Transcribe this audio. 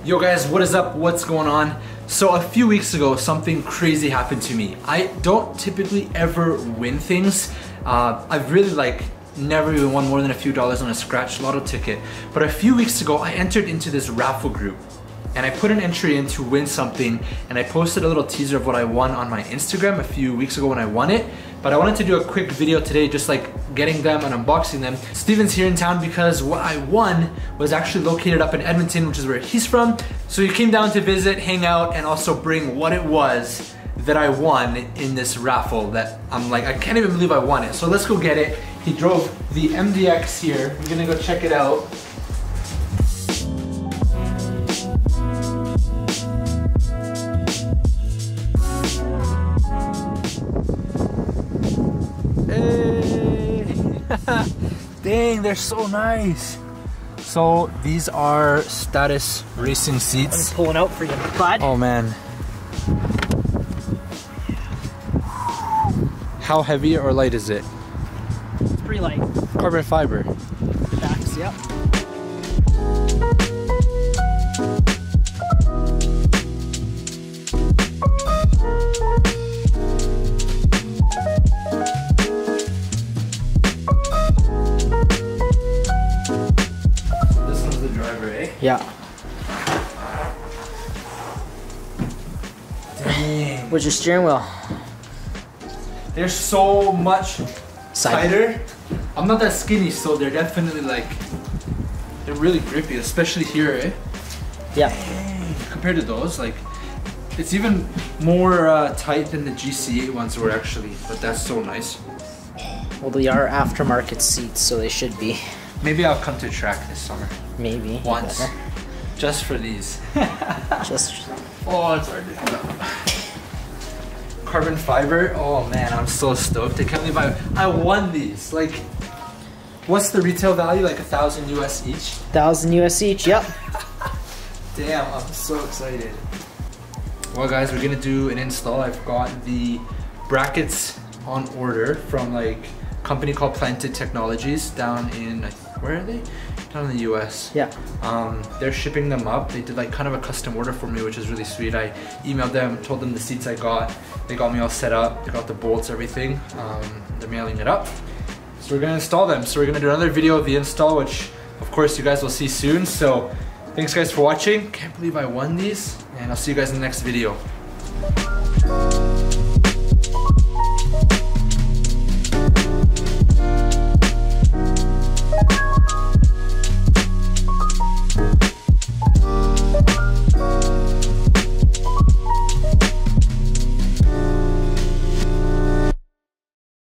Yo guys, what is up? What's going on? So a few weeks ago, something crazy happened to me. I don't typically ever win things. I've really never even won more than a few dollars on a scratch lotto ticket. But a few weeks ago, I entered into this raffle group and I put an entry in to win something, and I posted a little teaser of what I won on my Instagram a few weeks ago when I won it. But I wanted to do a quick video today, just like getting them and unboxing them. Steven's here in town because what I won was actually located up in Edmonton, which is where he's from. So he came down to visit, hang out, and also bring what it was that I won in this raffle that I'm like, I can't even believe I won it. So let's go get it. He drove the MDX here. We're gonna go check it out. Dang, they're so nice. So these are status racing seats. I'm pulling out for you, bud. Oh man. How heavy or light is it? It's pretty light. Carbon fiber. Backs, yep. Yeah. Dang. Where's your steering wheel? They're so much tighter. I'm not that skinny, so they're definitely they're really grippy, especially here, eh? Yeah. Dang. Compared to those, it's even more tight than the GC8 ones were actually, but that's so nice. Well, they are aftermarket seats, so they should be. Maybe I'll come to track this summer. Maybe. Once. Just for these. Just. Oh, it's hard to do. Carbon fiber. Oh man, I'm so stoked. I can't believe I won these. What's the retail value? Like $1,000 US each? 1,000 US each, yep. Damn, I'm so excited. Well guys, we're gonna do an install. I've got the brackets on order from a company called Planted Technologies down in, where are they? Down in the US. Yeah. They're shipping them up. They did kind of a custom order for me, which is really sweet. I emailed them, told them the seats I got. They got me all set up. They got the bolts, everything. They're mailing it up. So we're gonna install them. So we're gonna do another video of the install, which of course you guys will see soon. So thanks guys for watching. Can't believe I won these, and I'll see you guys in the next video.